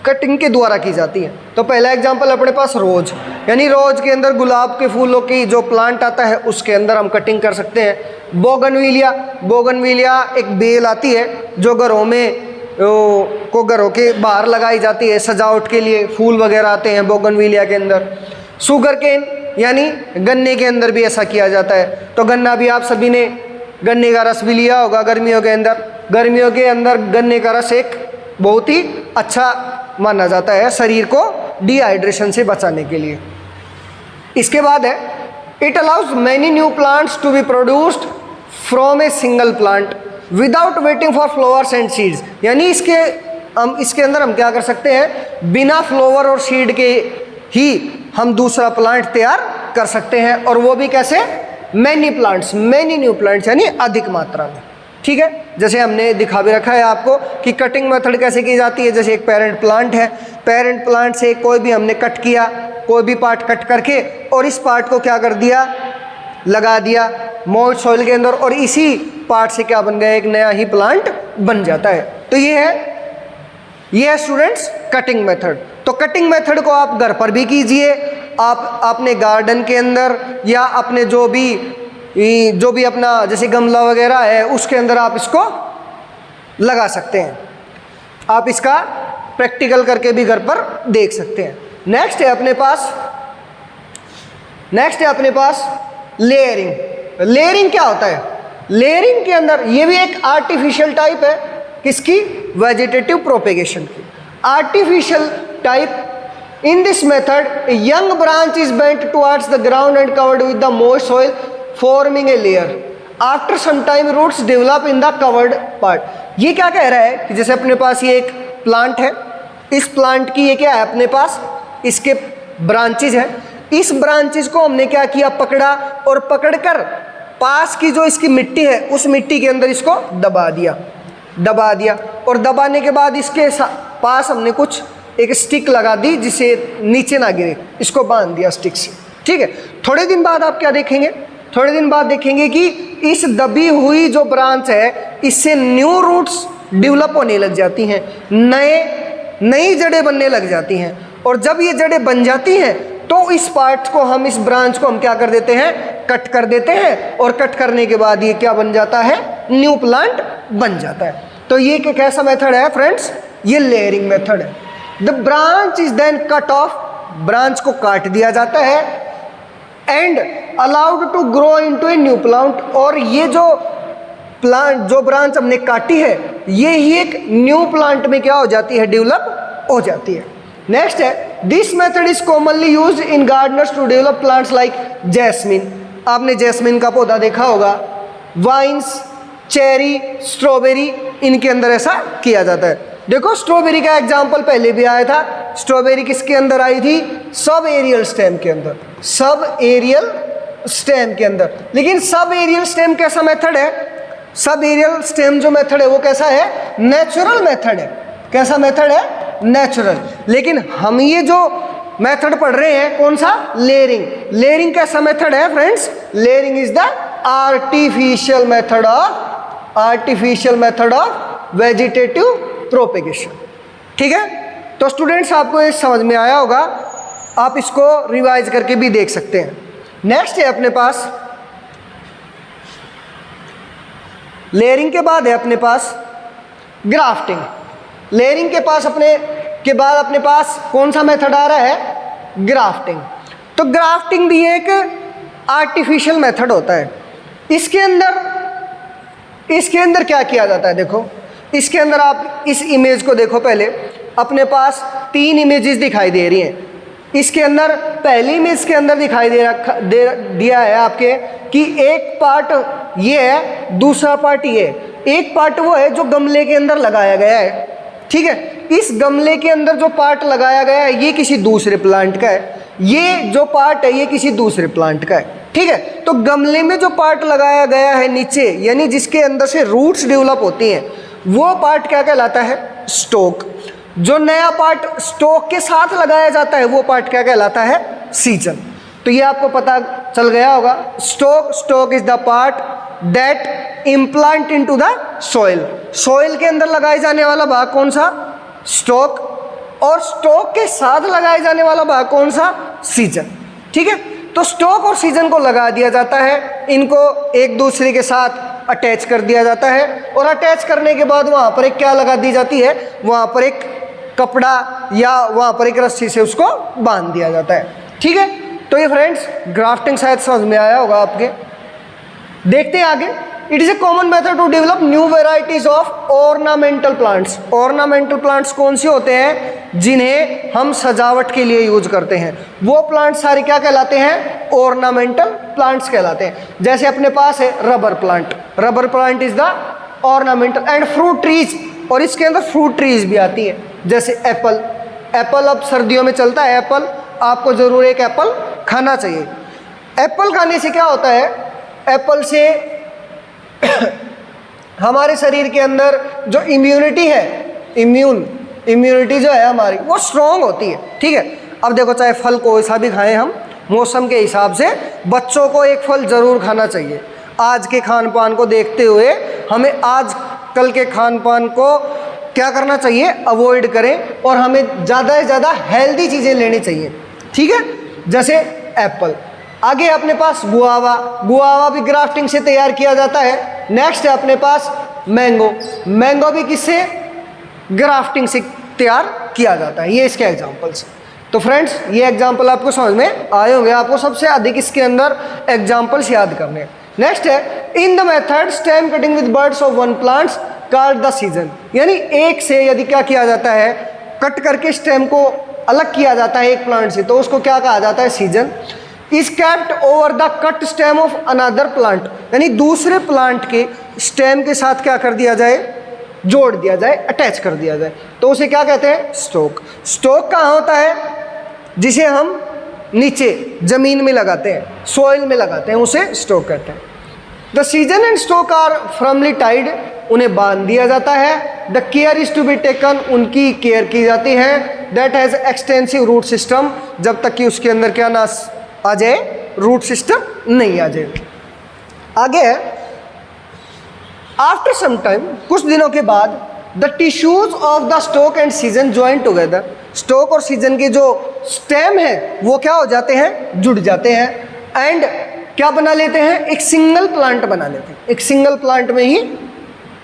कटिंग के द्वारा की जाती है। तो पहला एग्जांपल अपने पास रोज, यानी रोज के अंदर गुलाब के फूलों की जो प्लांट आता है उसके अंदर हम कटिंग कर सकते हैं। बोगनविलिया एक बेल आती है जो घरों में घरों के बाहर लगाई जाती है सजावट के लिए, फूल वगैरह आते हैं बोगनविलिया के अंदर। शुगर केन यानी गन्ने के अंदर भी ऐसा किया जाता है। तो गन्ना भी आप सभी ने गन्ने का रस भी लिया होगा गर्मियों के अंदर। गर्मियों के अंदर गन्ने का रस एक बहुत ही अच्छा माना जाता है शरीर को डिहाइड्रेशन से बचाने के लिए। इसके बाद है it allows many new plants to be produced from a single plant without waiting for flowers and seeds, यानी इसके अंदर हम क्या कर सकते हैं, बिना फ्लावर और सीड के ही हम दूसरा प्लांट तैयार कर सकते हैं। और वो भी कैसे, मैनी न्यू प्लांट्स यानी अधिक मात्रा में। ठीक है, जैसे हमने दिखा भी रखा है आपको कि कटिंग मेथड कैसे की जाती है। जैसे एक पेरेंट प्लांट है, पेरेंट प्लांट से कोई भी हमने कट किया, कोई भी पार्ट कट करके और इस पार्ट को क्या कर दिया, लगा दिया मॉइस्ट सॉइल के अंदर और इसी पार्ट से क्या बन गया, एक नया ही प्लांट बन जाता है। तो ये है स्टूडेंट्स कटिंग मेथड। तो कटिंग मेथड को आप घर पर भी कीजिए, आप अपने गार्डन के अंदर या अपने जो भी अपना जैसे गमला वगैरह है उसके अंदर आप इसको लगा सकते हैं, आप इसका प्रैक्टिकल करके भी घर पर देख सकते हैं। नेक्स्ट है अपने पास लेयरिंग। लेयरिंग क्या होता है? लेयरिंग के अंदर ये भी एक आर्टिफिशियल टाइप है, किसकी? वेजिटेटिव प्रोपेगेशन की। Artificial type, in this method a young branch is bent towards the ground and covered with the moist soil forming a layer. After some time roots develop in the covered part. ये क्या कह रहा है कि जैसे अपने पास ये एक प्लांट है, इस प्लांट की ये क्या है अपने पास, इसके ब्रांचेज है। इस ब्रांचेज को हमने क्या किया, पकड़ा, और पकड़कर पास की जो इसकी मिट्टी है उस मिट्टी के अंदर इसको दबा दिया और दबाने के बाद इसके पास हमने कुछ एक स्टिक लगा दी जिसे नीचे ना गिरे, इसको बांध दिया स्टिक से। ठीक है, थोड़े दिन बाद आप क्या देखेंगे? थोड़े दिन बाद देखेंगे कि इस दबी हुई जो ब्रांच है इससे न्यू रूट्स डेवलप होने लग जाती हैं, नई जड़ें बनने लग जाती हैं। और जब ये जड़ें बन जाती हैं तो इस पार्ट को हम, इस ब्रांच को हम क्या कर देते हैं? कट कर देते हैं, और कट करने के बाद ये क्या बन जाता है? न्यू प्लांट बन जाता है। तो ये कैसा मेथड है फ्रेंड्स? ये लेयरिंग मेथड है। The branch is then cut off, branch को काट दिया जाता है, and allowed to grow into a new plant, और ये जो प्लांट, जो ब्रांच हमने काटी है, ये ही एक न्यू प्लांट में क्या हो जाती है? डेवलप हो जाती है। नेक्स्ट है, this method is commonly used in gardeners to develop plants like jasmine. आपने जैस्मिन का पौधा देखा होगा, वाइन्स, चेरी, स्ट्रॉबेरी, इनके अंदर ऐसा किया जाता है। देखो स्ट्रॉबेरी का एग्जाम्पल पहले भी आया था। स्ट्रॉबेरी किसके अंदर आई थी? सब एरियल स्टेम के अंदर, सब एरियल स्टेम के अंदर। लेकिन सब एरियल स्टेम कैसा मेथड है? सब एरियल स्टेम जो मेथड है वो कैसा है? नेचुरल मेथड है। कैसा मेथड है? नेचुरल। लेकिन हम ये जो मेथड पढ़ रहे हैं कौन सा? लेयरिंग। लेयरिंग कैसा मेथड है friends? Layering is the artificial method of vegetative propagation. ठीक है, तो स्टूडेंट्स आपको ये समझ में आया होगा, आप इसको रिवाइज करके भी देख सकते हैं। नेक्स्ट है अपने पास लेयरिंग के बाद है अपने पास ग्राफ्टिंग। लेयरिंग के बाद अपने पास कौन सा मेथड आ रहा है? ग्राफ्टिंग। तो ग्राफ्टिंग भी एक आर्टिफिशियल मेथड होता है। इसके अंदर क्या किया जाता है? देखो इसके अंदर आप इस इमेज को देखो। पहले अपने पास 3 इमेजेस दिखाई दे रही हैं। इसके अंदर पहली इमेज के अंदर दिखाई दिया है आपके कि एक पार्ट ये है, दूसरा पार्ट ये है। एक पार्ट वो है जो गमले के अंदर लगाया गया है। ठीक है, इस गमले के अंदर जो पार्ट लगाया गया है ये किसी दूसरे प्लांट का है, ये जो पार्ट है ये किसी दूसरे प्लांट का है। ठीक है, तो गमले में जो पार्ट लगाया गया है नीचे, यानी जिसके अंदर से रूट्स डेवलप होती हैं, वो पार्ट क्या कहलाता है? स्टोक। जो नया पार्ट स्टोक के साथ लगाया जाता है वो पार्ट क्या कहलाता है? सीजन। तो ये आपको पता चल गया होगा। Stock is the part that implant into the soil. Soil के अंदर लगाए जाने वाला भाग कौन सा? स्टोक। और स्टोक के साथ लगाए जाने वाला भाग कौन सा? सीजन। ठीक है, तो स्टोक और सीजन को लगा दिया जाता है, इनको एक दूसरे के साथ अटैच कर दिया जाता है, और अटैच करने के बाद वहाँ पर एक क्या लगा दी जाती है? वहाँ पर एक कपड़ा या वहाँ पर एक रस्सी से उसको बांध दिया जाता है। ठीक है, तो ये फ्रेंड्स ग्राफ्टिंग शायद समझ में आया होगा आपके। देखते हैं आगे। It is a common method to develop new varieties of ornamental plants. Ornamental plants कौन से होते हैं? जिन्हें हम सजावट के लिए यूज करते हैं। वो प्लांट्स सारे क्या कहलाते हैं? ऑर्नामेंटल प्लांट्स कहलाते हैं। जैसे अपने पास है rubber plant. Rubber plant is the ornamental. And fruit trees, और इसके अंदर फ्रूट ट्रीज भी आती है, जैसे एप्पल। एप्पल अब सर्दियों में चलता है एप्पल, आपको जरूर एक एप्पल खाना चाहिए। एप्पल खाने से क्या होता है? एप्पल से हमारे शरीर के अंदर जो इम्यूनिटी है, इम्यूनिटी जो है हमारी, वो स्ट्रॉन्ग होती है। ठीक है, अब देखो चाहे फल कोई सा भी खाएं हम, मौसम के हिसाब से बच्चों को एक फल ज़रूर खाना चाहिए। आज के खान पान को देखते हुए हमें आज कल के खान पान को क्या करना चाहिए? अवॉइड करें, और हमें ज़्यादा से ज़्यादा हेल्दी चीज़ें लेनी चाहिए। ठीक है, जैसे एप्पल। आगे अपने पास गुआवा। गुआवा भी ग्राफ्टिंग से तैयार किया जाता है। नेक्स्ट है अपने पास मैंगो। मैंगो भी किससे? ग्राफ्टिंग से तैयार किया जाता है। ये इसके एग्जाम्पल्स हैं। तो फ्रेंड्स ये एग्जाम्पल आपको समझ में आए होंगे, आपको सबसे अधिक इसके अंदर एग्जाम्पल्स याद करने हैं। नेक्स्ट है in the method stem cutting with birds of one plants called the season, यानी एक से यदि क्या किया जाता है, कट करके स्टेम को अलग किया जाता है एक प्लांट से, तो उसको क्या कहा जाता है, season. Is kept over the cut stem of another plant, यानी दूसरे प्लांट के स्टेम के साथ क्या कर दिया जाए, जोड़ दिया जाए, अटैच कर दिया जाए, तो उसे क्या कहते हैं, स्टोक। स्टोक कहाँ होता है, जिसे हम नीचे जमीन में लगाते हैं, सॉइल में लगाते हैं, उसे स्टोक कहते हैं। The season and stock are firmly tied, उन्हें बांध दिया जाता है। The care is to be taken, उनकी केयर की जाती है। That has extensive root system, जब तक कि उसके अंदर क्या ना आ जाए, रूट सिस्टम नहीं आ जाए। आगे है आफ्टर सम टाइम, कुछ दिनों के बाद, the tissues of the stock and season join together, stock और सीजन के जो स्टेम है वो क्या हो जाते हैं, जुड़ जाते हैं। एंड क्या बना लेते हैं, एक सिंगल प्लांट बना लेते हैं, एक सिंगल प्लांट में ही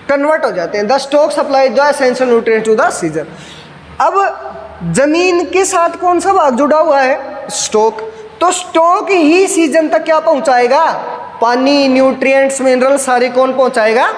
कन्वर्ट हो जाते हैं। The stock supply the essential nutrients to the season. अब जमीन के साथ कौन सा भाग जुड़ा हुआ है, स्टोक, तो स्टोक ही सीजन तक क्या पहुंचाएगा, पानी, न्यूट्रिएंट्स, मिनरल सारे कौन पहुंचाएगा,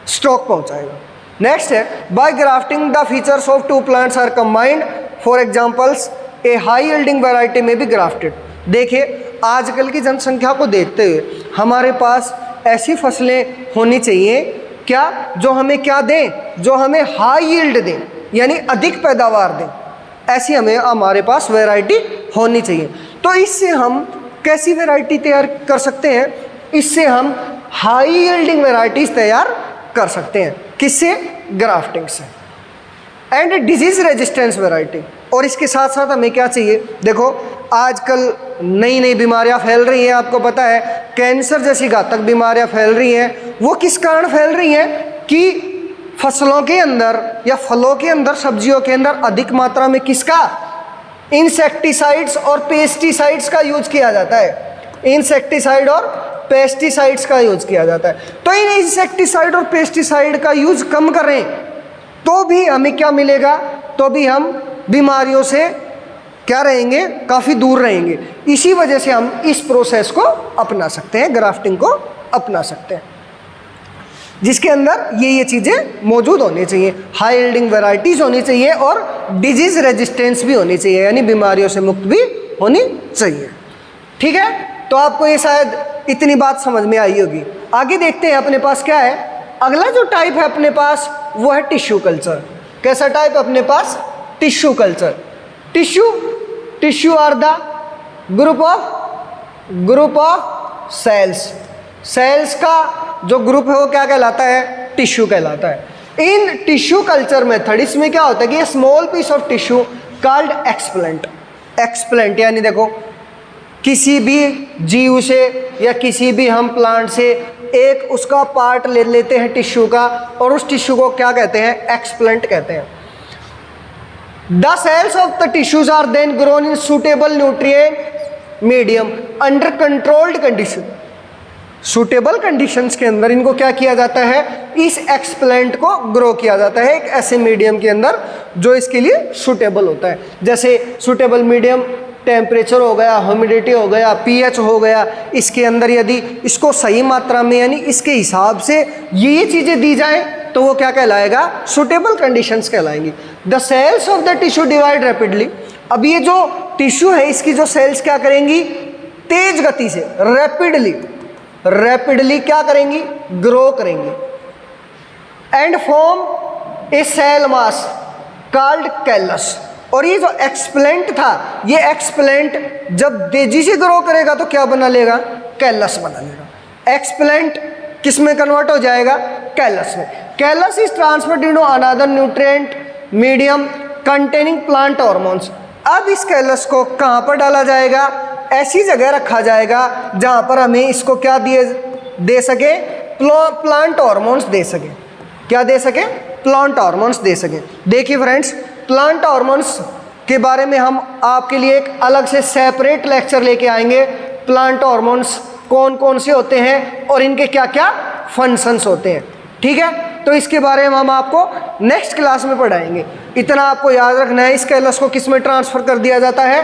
स्टोक पहुंचाएगा। नेक्स्ट है by grafting the features of two plants are combined, for examples a high yielding variety may be grafted. देखिए आजकल की जनसंख्या को देखते हुए हमारे पास ऐसी फसलें होनी चाहिए क्या, जो हमें क्या दें, जो हमें हाई यील्ड दें, यानी अधिक पैदावार दें, ऐसी हमें हमारे पास वैरायटी होनी चाहिए। तो इससे हम कैसी वैरायटी तैयार कर सकते हैं, इससे हम हाई यील्डिंग वैरायटीज तैयार कर सकते हैं, किससे, ग्राफ्टिंग से। एंड डिजीज रेजिस्टेंस वैरायटी, और इसके साथ साथ हमें क्या चाहिए, देखो आजकल नई नई बीमारियां फैल रही हैं, आपको पता है कैंसर जैसी घातक बीमारियां फैल रही हैं, वो किस कारण फैल रही हैं कि फसलों के अंदर या फलों के अंदर, सब्जियों के अंदर अधिक मात्रा में किसका, इंसेक्टिसाइड्स और पेस्टिसाइड्स का यूज किया जाता है, इंसेक्टिसाइड और पेस्टिसाइड्स का यूज किया जाता है। तो इन इंसेक्टिसाइड और पेस्टिसाइड का यूज कम करें तो भी हमें क्या मिलेगा, तो भी हम बीमारियों से क्या रहेंगे, काफ़ी दूर रहेंगे। इसी वजह से हम इस प्रोसेस को अपना सकते हैं, ग्राफ्टिंग को अपना सकते हैं, जिसके अंदर ये चीज़ें मौजूद होनी चाहिए, हाई यील्डिंग वैरायटीज होनी चाहिए और डिजीज रेजिस्टेंस भी होनी चाहिए, यानी बीमारियों से मुक्त भी होनी चाहिए। ठीक है, तो आपको ये शायद इतनी बात समझ में आई होगी। आगे देखते हैं अपने पास क्या है, अगला जो टाइप है अपने पास वो है टिश्यू कल्चर। कैसा टाइप अपने पास, tissue culture. Tissue are the group of cells का जो ग्रुप है वो क्या कहलाता है, टिश्यू कहलाता है। इन टिश्यू कल्चर मेथड, इसमें क्या होता है कि small piece of tissue called explant, यानी देखो किसी भी जीव से या किसी भी हम प्लांट से एक उसका पार्ट ले लेते हैं टिश्यू का, और उस टिश्यू को क्या कहते हैं, एक्सप्लेंट कहते हैं। The cells of the tissues are then grown in suitable nutrient medium under controlled condition. Suitable conditions के अंदर इनको क्या किया जाता है, इस एक्सप्लेंट को ग्रो किया जाता है एक ऐसे मीडियम के अंदर जो इसके लिए सूटेबल होता है। जैसे सूटेबल मीडियम टेम्परेचर हो गया, ह्यूमिडिटी हो गया, पीएच हो गया, इसके अंदर यदि इसको सही मात्रा में यानी इसके हिसाब से ये चीज़ें दी जाएं तो वो क्या कहलाएगा, सूटेबल कंडीशंस कहलाएंगी। The cells of the tissue divide rapidly. अब ये जो टिश्यू है इसकी जो सेल्स क्या करेंगी, तेज गति से, रैपिडली क्या करेंगी, ग्रो करेंगी। And form a cell mass called callus. और ये जो एक्सप्लेंट था, ये एक्सप्लेंट जब तेजी से ग्रो करेगा तो क्या बना लेगा, कैलस बना लेगा। एक्सप्लेंट किस में कन्वर्ट हो जाएगा, कैलस में। Callus is transferred into another nutrient medium containing plant hormones. अब इस कैलस को कहाँ पर डाला जाएगा, ऐसी जगह रखा जाएगा जहाँ पर हमें इसको क्या दे सके, प्लांट हार्मोन्स दे सके। क्या दे सके, प्लांट हार्मोन्स दे सके। देखिए फ्रेंड्स, प्लांट हार्मोन्स के बारे में हम आपके लिए एक अलग से सेपरेट लेक्चर लेके आएंगे। प्लांट हार्मोन्स कौन कौन से होते हैं और इनके क्या क्या फंक्शंस होते हैं, ठीक है। तो इसके बारे में हम आपको नेक्स्ट क्लास में पढ़ाएंगे। इतना आपको याद रखना है। इस कैलस को किस में ट्रांसफर कर दिया जाता है?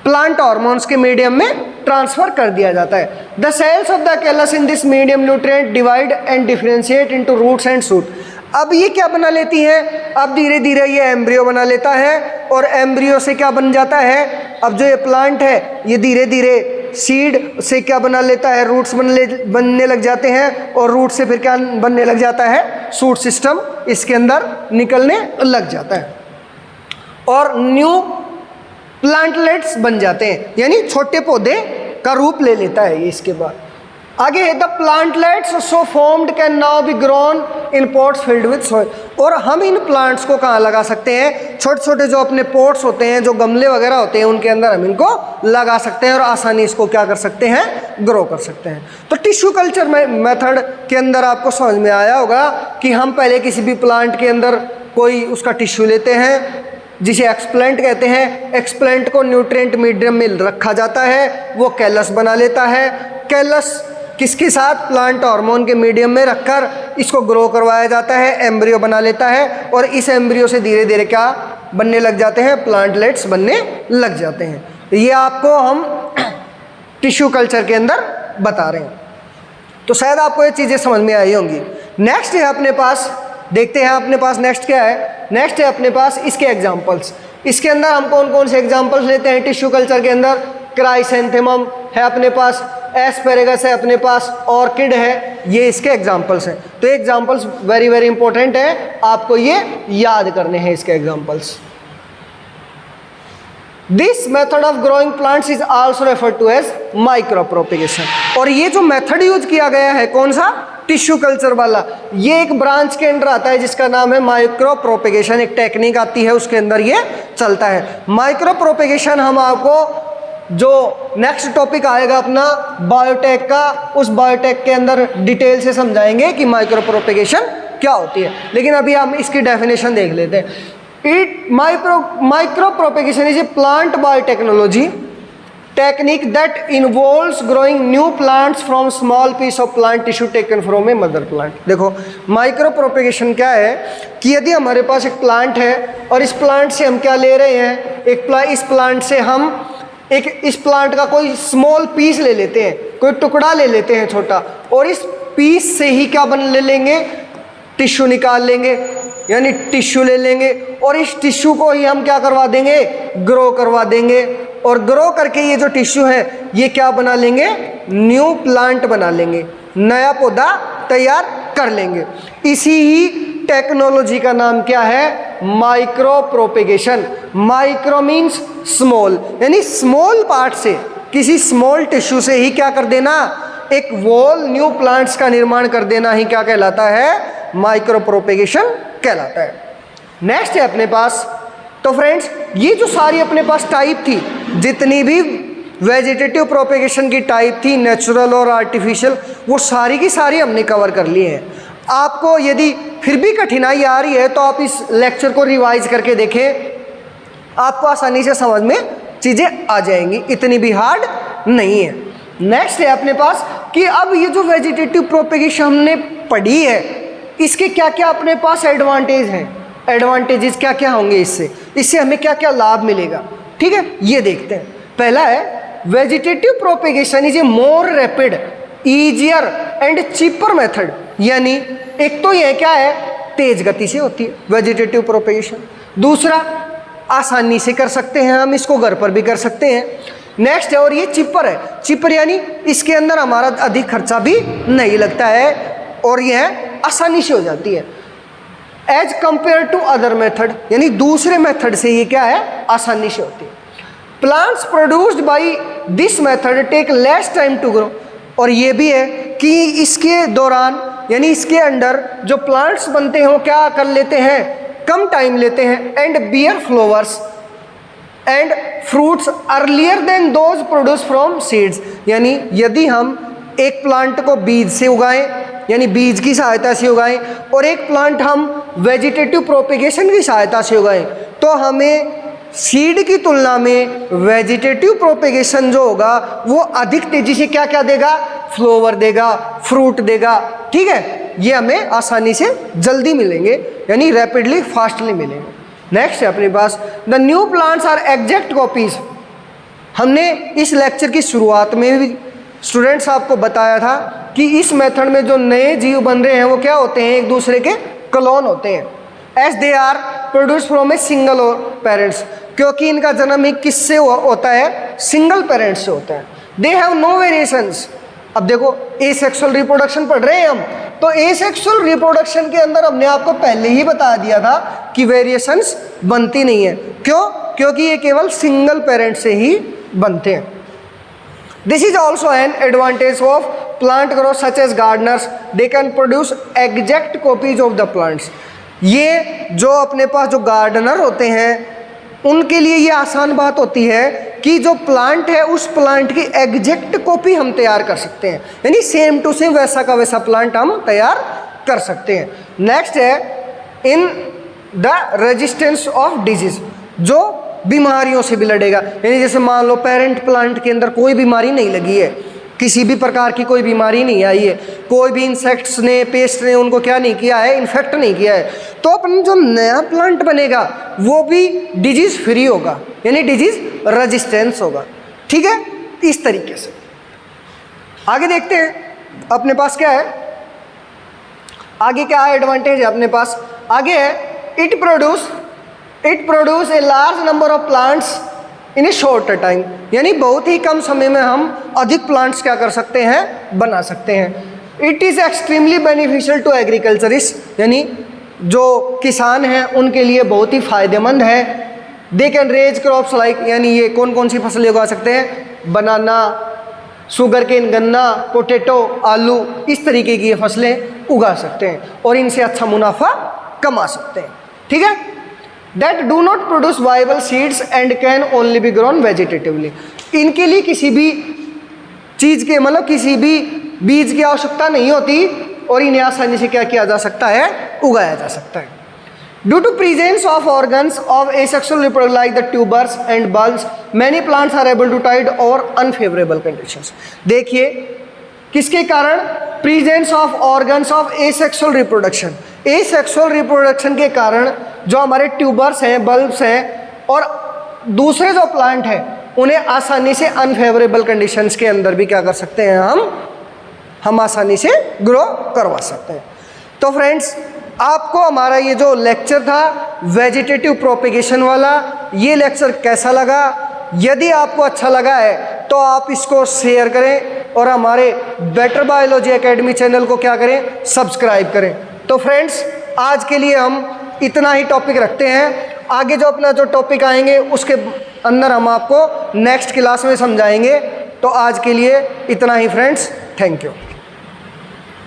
प्लांट हार्मोन्स के मीडियम में ट्रांसफर कर दिया जाता है। The cells of the callus in this medium nutrient divide and differentiate into roots and shoot. अब ये क्या बना लेती हैं? अब धीरे धीरे ये एम्ब्रियो बना लेता है और एम्ब्रियो से क्या बन जाता है? अब जो ये प्लांट है ये धीरे धीरे सीड से क्या बना लेता है? रूट्स बनने लग जाते हैं और रूट से फिर क्या बनने लग जाता है? शूट सिस्टम इसके अंदर निकलने लग जाता है और न्यू प्लांटलेट्स बन जाते हैं, यानी छोटे पौधे का रूप ले लेता है ये। इसके बाद आगे है the plantlets so formed can now B grown in pots filled with soil. और हम इन प्लांट्स को कहाँ लगा सकते हैं? छोटे छोटे जो अपने पॉट्स होते हैं, जो गमले वगैरह होते हैं, उनके अंदर हम इनको लगा सकते हैं और आसानी इसको क्या कर सकते हैं? ग्रो कर सकते हैं। तो टिश्यू कल्चर मेथड के अंदर आपको समझ में आया होगा कि हम पहले किसी भी प्लांट के अंदर कोई उसका टिश्यू लेते हैं जिसे एक्सप्लेंट कहते हैं। एक्सप्लेंट को न्यूट्रिएंट मीडियम में रखा जाता है, वो कैलस बना लेता है। कैलस किसके साथ? प्लांट हार्मोन के मीडियम में रखकर इसको ग्रो करवाया जाता है, एम्ब्रियो बना लेता है और इस एम्ब्रियो से धीरे धीरे क्या बनने लग जाते हैं? प्लांटलेट्स बनने लग जाते हैं। ये आपको हम टिश्यू कल्चर के अंदर बता रहे हैं। तो शायद आपको ये चीज़ें समझ में आई होंगी। नेक्स्ट है अपने पास, देखते हैं अपने पास नेक्स्ट क्या है। नेक्स्ट है अपने पास इसके एग्जाम्पल्स। इसके अंदर हम कौन कौन से एग्जाम्पल्स लेते हैं टिश्यू कल्चर के अंदर? क्राइसैंथेमम है अपने पास, एस्पेरेगस है अपने पास, ऑर्किड है, ये इसके एग्जाम्पल्स हैं। तो एग्जाम्पल्स वेरी वेरी इंपॉर्टेंट है, आपको ये याद करने हैं इसके examples. This method of growing plants is also referred to as micro propagation. और ये जो मेथड यूज किया गया है कौन सा? टिश्यू कल्चर वाला, ये एक ब्रांच के अंदर आता है जिसका नाम है माइक्रो प्रोपेगेशन। एक टेक्निक आती है उसके अंदर ये चलता है माइक्रो प्रोपेगेशन। हम आपको जो नेक्स्ट टॉपिक आएगा अपना बायोटेक का, उस बायोटेक के अंदर डिटेल से समझाएंगे कि माइक्रो प्रोपेगेशन क्या होती है। लेकिन अभी हम इसकी डेफिनेशन देख लेते हैं। Micro propagation is a plant biotechnology technique that involves growing new plants from small piece of plant tissue taken from a mother plant। देखो माइक्रो प्रोपेगेशन क्या है कि यदि हमारे पास एक प्लांट है और इस प्लांट से हम क्या ले रहे हैं? इस प्लांट से हम इस प्लांट का कोई स्मॉल पीस ले लेते हैं, कोई टुकड़ा ले लेते हैं छोटा, और इस पीस से ही क्या ले लेंगे? टिश्यू निकाल लेंगे, यानी टिश्यू ले लेंगे और इस टिश्यू को ही हम क्या करवा देंगे? ग्रो करवा देंगे। और ग्रो करके ये जो टिश्यू है ये क्या बना लेंगे? न्यू प्लांट बना लेंगे, नया पौधा तैयार कर लेंगे। इसी ही टेक्नोलॉजी का नाम क्या है? Micro propagation. Micro means small, यानी स्मॉल पार्ट से, किसी स्मॉल टिश्यू से ही क्या कर देना? एक वॉल न्यू प्लांट्स का निर्माण कर देना ही क्या कहलाता है? माइक्रो प्रोपेगेशन कहलाता है। नेक्स्ट है अपने पास, तो फ्रेंड्स ये जो सारी अपने पास टाइप थी, जितनी भी वेजिटेटिव प्रोपेगेशन की टाइप थी, नेचुरल और आर्टिफिशियल, वो सारी की सारी हमने कवर कर लिए हैं। आपको यदि फिर भी कठिनाई आ रही है तो आप इस लेक्चर को रिवाइज करके देखें, आपको आसानी से समझ में चीज़ें आ जाएंगी, इतनी भी हार्ड नहीं है। नेक्स्ट है अपने पास कि अब ये जो वेजिटेटिव प्रोपेगेशन हमने पढ़ी है, इसके क्या क्या अपने पास एडवांटेज हैं, एडवांटेजेस क्या क्या होंगे, इससे हमें क्या क्या लाभ मिलेगा। ठीक है, ये देखते हैं। पहला है vegetative propagation is a more rapid, easier and cheaper method. यानी एक तो ये क्या है? तेज गति से होती है वेजिटेटिव प्रोपेगेशन। दूसरा, आसानी से कर सकते हैं हम इसको, घर पर भी कर सकते हैं। नेक्स्ट है, और ये चीपर है। चीपर यानी इसके अंदर हमारा अधिक खर्चा भी नहीं लगता है और यह आसानी से हो जाती है as compare to other method, यानी दूसरे मेथड से ये क्या है? आसानी से होती है। Plants produced by this method take less time to grow. और ये भी है कि इसके दौरान, यानी इसके अंदर जो प्लांट्स बनते हैं वो क्या कर लेते हैं? कम टाइम लेते हैं। And bear flowers and fruits earlier than those produce from seeds. यानी यदि हम एक प्लांट को बीज से उगाएं, यानी बीज की सहायता से उगाएं, और एक प्लांट हम वेजिटेटिव प्रोपेगेशन की सहायता से उगाएं, तो हमें सीड की तुलना में वेजिटेटिव प्रोपेगेशन जो होगा वो अधिक तेजी से क्या क्या देगा? फ्लावर देगा, फ्रूट देगा। ठीक है, ये हमें आसानी से जल्दी मिलेंगे, यानी रैपिडली फास्टली मिलेंगे। नेक्स्ट है अपने पास the new plants are exact copies. हमने इस लेक्चर की शुरुआत में भी स्टूडेंट्स आपको बताया था कि इस मेथड में जो नए जीव बन रहे हैं वो क्या होते हैं, एक दूसरे के क्लोन होते हैं, as they are produce from a single parents, क्योंकि इनका जन्म एक किससे होता है, सिंगल पेरेंट्स से होता है। They have no variations. अब देखो एसेक्सुअल रिप्रोडक्शन पढ़ रहे हैं हम, तो एसेक्सुअल रिप्रोडक्शन के अंदर हमने आपको पहले ही बता दिया था कि वेरिएशंस बनती नहीं है। क्यों? क्योंकि ये केवल सिंगल पेरेंट से ही बनते हैं। This is also an advantage of plant growth such as gardeners, they can produce exact copies of the plants. ये जो अपने पास जो गार्डनर होते हैं उनके लिए ये आसान बात होती है कि जो प्लांट है उस प्लांट की एग्जैक्ट कॉपी हम तैयार कर सकते हैं, यानी सेम टू सेम वैसा का वैसा प्लांट हम तैयार कर सकते हैं। नेक्स्ट है in the resistance of disease, जो बीमारियों से भी लड़ेगा, यानी जैसे मान लो पेरेंट प्लांट के अंदर कोई बीमारी नहीं लगी है, किसी भी प्रकार की कोई बीमारी नहीं आई है, कोई भी इंसेक्ट्स ने पेस्ट ने उनको क्या नहीं किया है, इन्फेक्ट नहीं किया है, तो अपन जो नया प्लांट बनेगा वो भी डिजीज फ्री होगा, यानी डिजीज रेजिस्टेंस होगा। ठीक है, इस तरीके से आगे देखते हैं अपने पास क्या है, आगे क्या एडवांटेज है अपने पास। आगे है it produce a large number of plants in A short time, यानी बहुत ही कम समय में हम अधिक प्लांट्स क्या कर सकते हैं, बना सकते हैं। It is extremely beneficial to agriculturist, यानी जो किसान हैं उनके लिए बहुत ही फायदेमंद है। They can raise crops like, यानी ये कौन कौन सी फसलें उगा सकते हैं, बनाना, शुगर केन, गन्ना, पोटैटो, आलू, इस तरीके की ये फसलें उगा सकते हैं और इनसे अच्छा मुनाफा कमा सकते हैं। ठीक है, that do not produce viable seeds and can only be grown vegetatively, इनके लिए किसी भी चीज़ के मतलब किसी भी बीज की आवश्यकता नहीं होती और इन्हें आसानी से क्या किया जा सकता है, उगाया जा सकता है। Due to presence of organs of asexual reproduction like the tubers and bulbs, many plants are able to tide over unfavorable conditions। देखिए किसके कारण, presence of organs of asexual reproduction, asexual reproduction के कारण जो हमारे ट्यूबर्स हैं, bulbs हैं और दूसरे जो प्लांट हैं उन्हें आसानी से अनफेवरेबल कंडीशंस के अंदर भी क्या कर सकते हैं, हम आसानी से ग्रो करवा सकते हैं। तो फ्रेंड्स आपको हमारा ये जो लेक्चर था वेजिटेटिव प्रोपेगेशन वाला, ये लेक्चर कैसा लगा? यदि आपको अच्छा लगा है तो आप इसको शेयर करें और हमारे बेटर बायोलॉजी एकेडमी चैनल को क्या करें, सब्सक्राइब करें। तो फ्रेंड्स आज के लिए हम इतना ही टॉपिक रखते हैं, आगे जो अपना जो टॉपिक आएंगे उसके अंदर हम आपको नेक्स्ट क्लास में समझाएंगे। तो आज के लिए इतना ही फ्रेंड्स, थैंक यू।